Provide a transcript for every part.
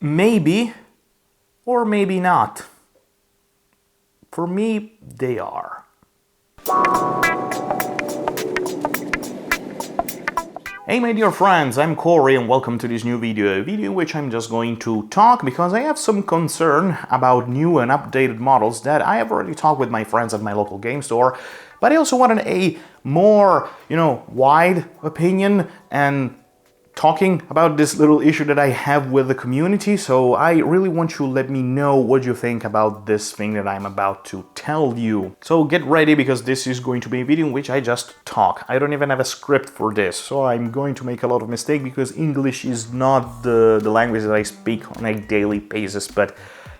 Maybe, or maybe not. For me, they are. Hey my dear friends, I'm Cory and welcome to this new video, a video in which I'm just going to talk because I have some concern about new and updated models that I have already talked with my friends at my local game store, but I also wanted a more, wide opinion and talking about this little issue that I have with the community. So I really want you to let me know what you think about this thing that I'm about to tell you. So get ready, because this is going to be a video in which I just talk. I don't even have a script for this, so I'm going to make a lot of mistakes because English is not the language that I speak on a daily basis, but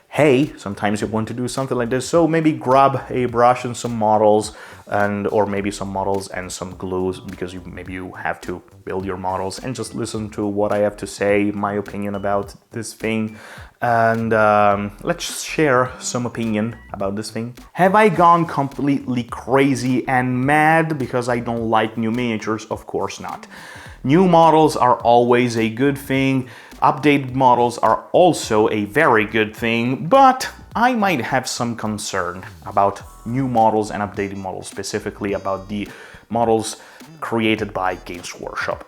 hey, sometimes you want to do something like this, so maybe grab a brush and some models, or maybe some models and some glues, because maybe you have to build your models, and just listen to what I have to say, my opinion about this thing, and let's share some opinion about this thing. Have I gone completely crazy and mad because I don't like new miniatures? Of course not. New models are always a good thing. Updated models are also a very good thing, but I might have some concern about new models and updated models, specifically about the models created by Games Workshop.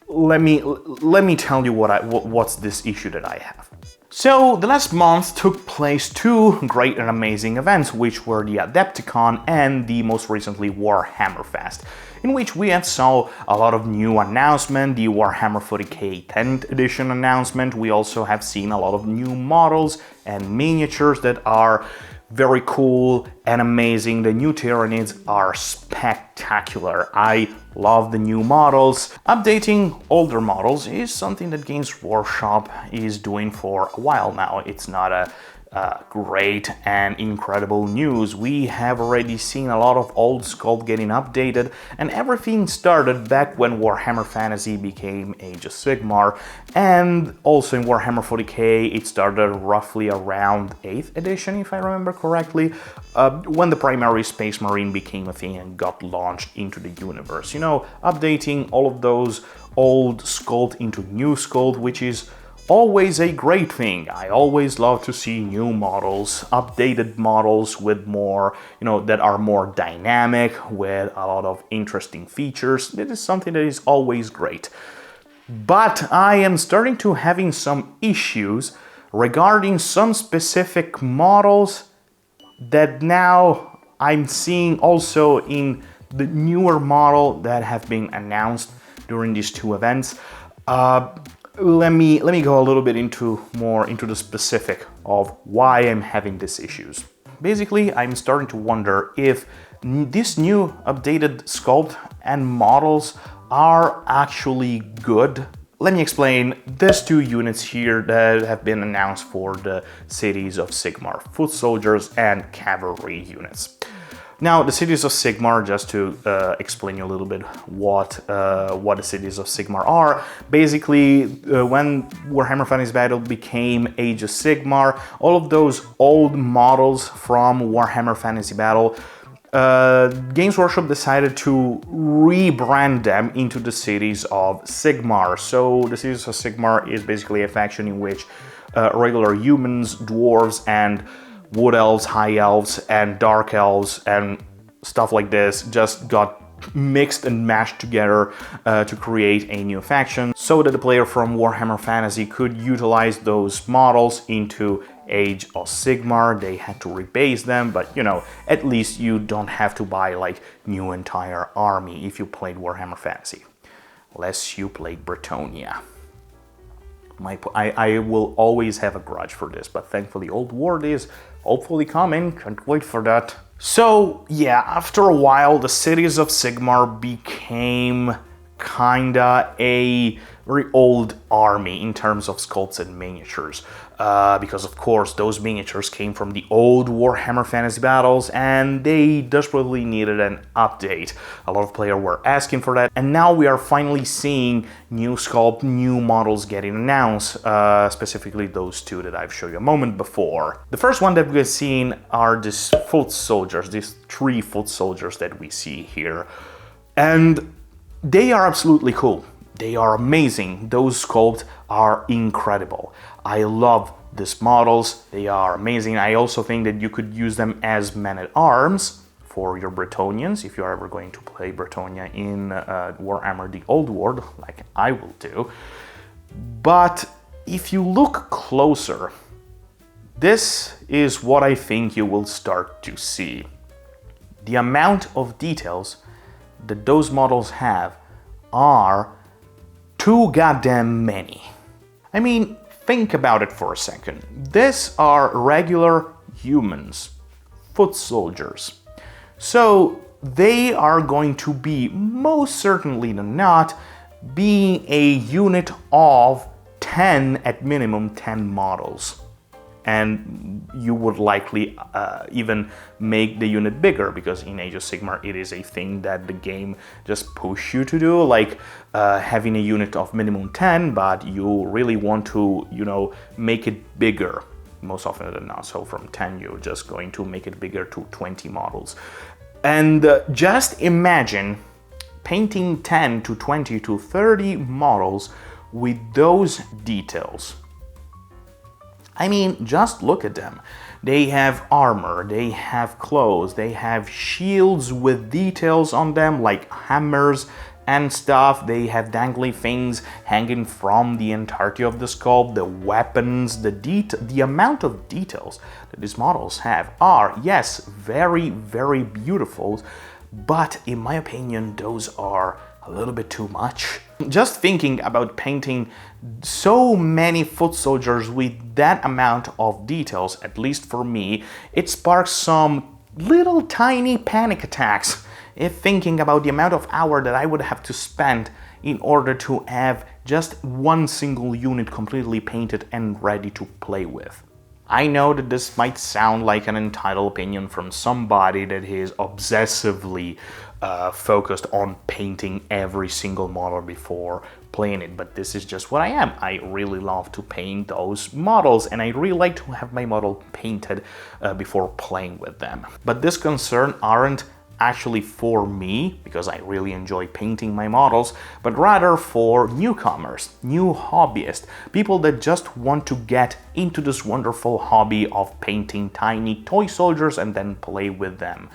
Let me tell you what's this issue that I have. So the last month took place two great and amazing events, which were the Adepticon and the most recently Warhammer Fest, in which we had saw a lot of new announcements, the Warhammer 40k 10th edition announcement. We also have seen a lot of new models and miniatures that are very cool and amazing. The new Tyranids are spectacular. I love the new models. Updating older models is something that Games Workshop is doing for a while now. It's not a great and incredible news. We have already seen a lot of old sculpt getting updated, and everything started back when Warhammer Fantasy became Age of Sigmar, and also in Warhammer 40k it started roughly around 8th edition, if I remember correctly, when the primary Space Marine became a thing and got launched into the universe. Updating all of those old sculpt into new sculpt, which is always a great thing. I always love to see new models, updated models with more, that are more dynamic, with a lot of interesting features. That is something that is always great. But I am starting to having some issues regarding some specific models that now I'm seeing also in the newer model that have been announced during these two events. Let me go a little bit more into the specific of why I'm having these issues. Basically, I'm starting to wonder if these new updated sculpt and models are actually good. Let me explain. There's two units here that have been announced for the cities of Sigmar: foot soldiers and cavalry units. Now, the cities of Sigmar, just to explain you a little bit what the cities of Sigmar are. Basically, when Warhammer Fantasy Battle became Age of Sigmar, all of those old models from Warhammer Fantasy Battle, Games Workshop decided to rebrand them into the cities of Sigmar. So the cities of Sigmar is basically a faction in which regular humans, dwarves, and wood elves, high elves, and dark elves, and stuff like this just got mixed and mashed together to create a new faction, so that the player from Warhammer Fantasy could utilize those models into Age of Sigmar. They had to rebase them, but at least you don't have to buy like new entire army if you played Warhammer Fantasy, unless you played Bretonnia. I will always have a grudge for this, but thankfully Old World is hopefully coming. Can't wait for that. So yeah, after a while the cities of Sigmar became kinda a very old army in terms of sculpts and miniatures, because of course those miniatures came from the old Warhammer Fantasy Battles and they desperately needed an update. A lot of players were asking for that, and now we are finally seeing new sculpt, new models getting announced, specifically those two that I've showed you a moment before. The first one that we've seen are these foot soldiers, these 3 foot soldiers that we see here, and they are absolutely cool. They are amazing. Those sculpts are incredible. I love these models. They are amazing. I also think that you could use them as men-at-arms for your Bretonnians, if you're ever going to play Bretonnia in Warhammer the Old World, like I will do. But if you look closer, this is what I think you will start to see. The amount of details that those models have are too goddamn many. I mean, think about it for a second. These are regular humans, foot soldiers. So they are going to be, most certainly than not, being a unit of 10, at minimum 10 models. And you would likely even make the unit bigger, because in Age of Sigmar it is a thing that the game just push you to do, like having a unit of minimum 10, but you really want to, you know, make it bigger most often than not. So from 10 you're just going to make it bigger to 20 models. And just imagine painting 10 to 20 to 30 models with those details. I mean, just look at them. They have armor, they have clothes, they have shields with details on them like hammers and stuff. They have dangly things hanging from the entirety of the sculpt, the weapons, the amount of details that these models have are, yes, very, very beautiful, but in my opinion, those are a little bit too much. Just thinking about painting so many foot soldiers with that amount of details, at least for me, it sparks some little tiny panic attacks. If thinking about the amount of hour that I would have to spend in order to have just one single unit completely painted and ready to play with. I know that this might sound like an entitled opinion from somebody that is obsessively focused on painting every single model before playing it, but this is just what I am. I really love to paint those models, and I really like to have my model painted before playing with them. But this concern aren't actually for me, because I really enjoy painting my models, but rather for newcomers, new hobbyists, people that just want to get into this wonderful hobby of painting tiny toy soldiers and then play with them.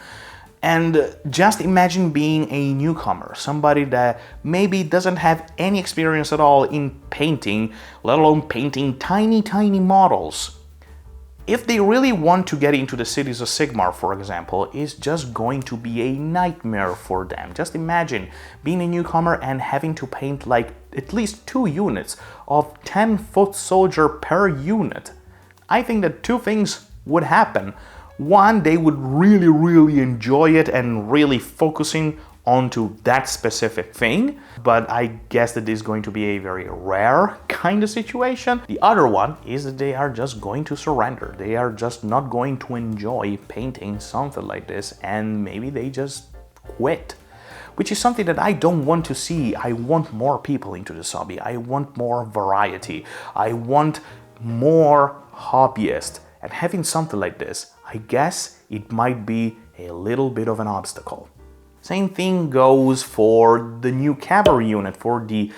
And just imagine being a newcomer, somebody that maybe doesn't have any experience at all in painting, let alone painting tiny, tiny models. If they really want to get into the Cities of Sigmar, for example, it's just going to be a nightmare for them. Just imagine being a newcomer and having to paint like at least 2 units of 10 foot soldier per unit. I think that 2 things would happen. One, they would really, really enjoy it and really focusing onto that specific thing, but I guess that is going to be a very rare kind of situation. The other one is that they are just going to surrender. They are just not going to enjoy painting something like this, and maybe they just quit, which is something that I don't want to see. I want more people into this hobby. I want more variety. I want more hobbyists, and having something like this, I guess it might be a little bit of an obstacle. Same thing goes for the new cavalry unit for the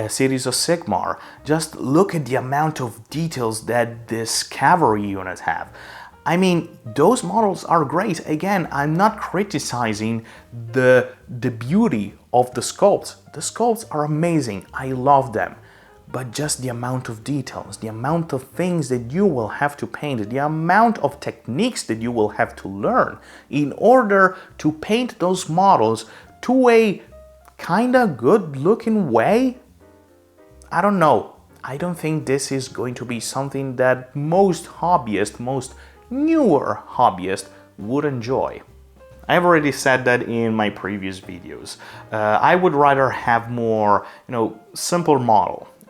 Cities of Sigmar. Just look at the amount of details that this cavalry unit have. I mean, those models are great. Again, I'm not criticizing the beauty of the sculpts. The sculpts are amazing. I love them. But just the amount of details, the amount of things that you will have to paint, the amount of techniques that you will have to learn in order to paint those models to a kinda good looking way, I don't know. I don't think this is going to be something that most hobbyists, most newer hobbyists would enjoy. I've already said that in my previous videos. I would rather have more, simple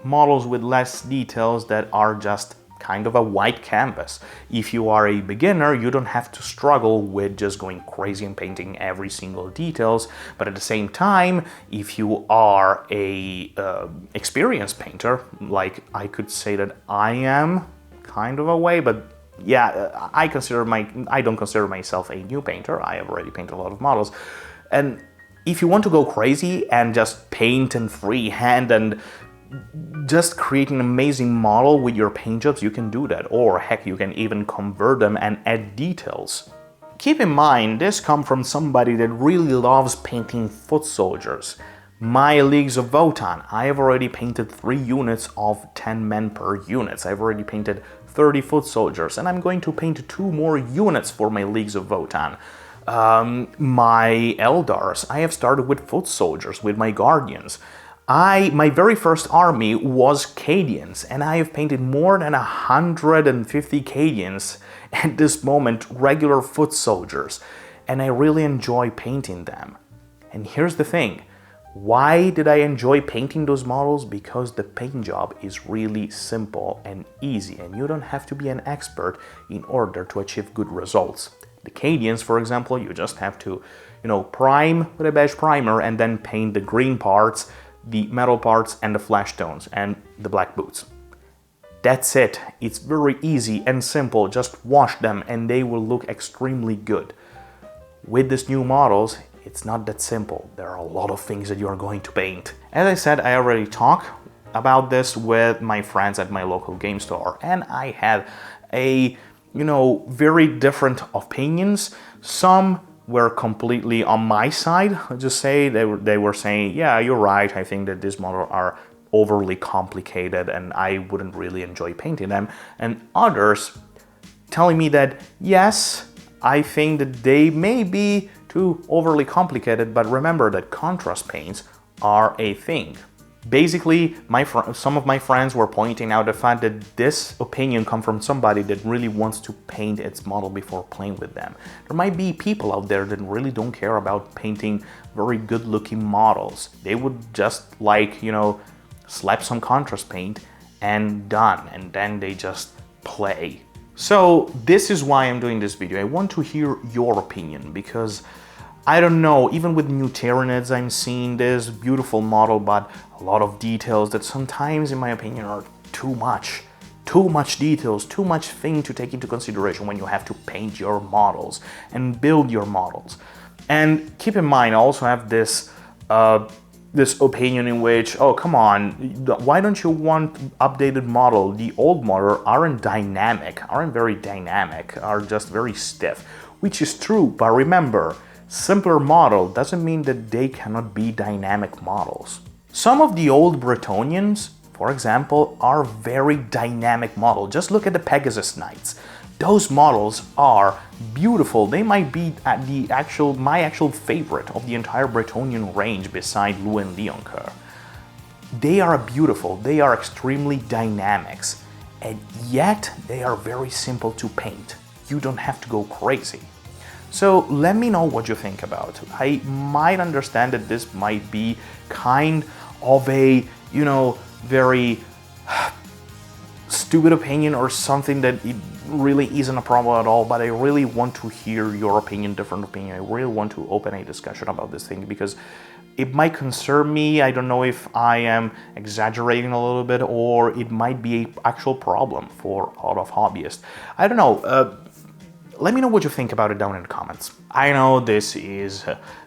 models with less details that are just kind of a white canvas. If you are a beginner, you don't have to struggle with just going crazy and painting every single details, but at the same time, if you are a experienced painter, like I could say that I am kind of a way, but yeah, I don't consider myself a new painter. I have already painted a lot of models, and If you want to go crazy and just paint and freehand and just create an amazing model with your paint jobs, you can do that. Or heck, you can even convert them and add details. Keep in mind, this comes from somebody that really loves painting foot soldiers. My Leagues of Wotan, I have already painted 3 units of 10 men per units. I've already painted 30 foot soldiers, and I'm going to paint 2 more units for my Leagues of Wotan. My Eldars, I have started with foot soldiers, with my Guardians. My very first army was Cadians, and I have painted more than 150 Cadians at this moment, regular foot soldiers, and I really enjoy painting them. And here's the thing, why did I enjoy painting those models? Because the paint job is really simple and easy, and you don't have to be an expert in order to achieve good results. The Cadians, for example, you just have to, prime with a beige primer and then paint the green parts, the metal parts, and the flesh tones, and the black boots. That's it. It's very easy and simple. Just wash them and they will look extremely good. With these new models, it's not that simple. There are a lot of things that you are going to paint. As I said, I already talked about this with my friends at my local game store, and I had very different opinions. Some were completely on my side. I'll just say they were saying, yeah, you're right, I think that these models are overly complicated and I wouldn't really enjoy painting them. And others telling me that, yes, I think that they may be too overly complicated, but remember that contrast paints are a thing. Basically, some of my friends were pointing out the fact that this opinion comes from somebody that really wants to paint its model before playing with them. There might be people out there that really don't care about painting very good-looking models. They would just slap some contrast paint and done, and then they just play. So this is why I'm doing this video. I want to hear your opinion, because I don't know, even with new Tyranids, I'm seeing this beautiful model, but a lot of details that sometimes, in my opinion, are too much. Too much details, too much thing to take into consideration when you have to paint your models and build your models. And keep in mind, I also have this opinion in which, oh, come on, why don't you want updated model? The old model aren't very dynamic, are just very stiff, which is true, but remember, simpler model doesn't mean that they cannot be dynamic models. Some of the old Bretonnians, for example, are very dynamic models. Just look at the Pegasus Knights. Those models are beautiful. They might be my actual favorite of the entire Bretonnian range beside Lou and Leoncoeur. They are beautiful, they are extremely dynamics, and yet they are very simple to paint. You don't have to go crazy. So let me know what you think about it. I might understand that this might be kind of a, very stupid opinion or something that it really isn't a problem at all, but I really want to hear your opinion, different opinion. I really want to open a discussion about this thing because it might concern me. I don't know if I am exaggerating a little bit or it might be an actual problem for a lot of hobbyists. I don't know. Let me know what you think about it down in the comments. I know this is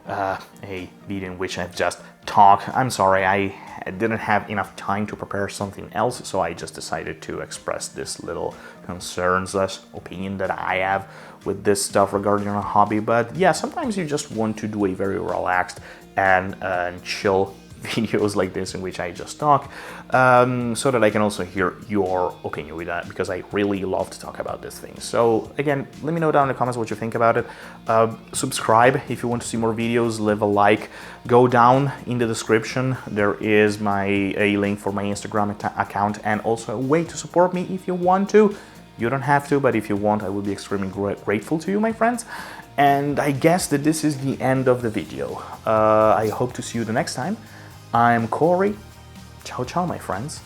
a video in which I've just talked. I'm sorry, I didn't have enough time to prepare something else, so I just decided to express this little concerns, opinion that I have with this stuff regarding a hobby. But yeah, sometimes you just want to do a very relaxed and chill videos like this in which I just talk, so that I can also hear your opinion with that, because I really love to talk about this thing. So again, let me know down in the comments what you think about it. Subscribe if you want to see more videos, leave a like, go down in the description, there is a link for my Instagram account and also a way to support me if you want to. You don't have to, but if you want, I would be extremely grateful to you, my friends. And I guess that this is the end of the video. I hope to see you the next time. I'm Cory. Ciao, ciao, my friends.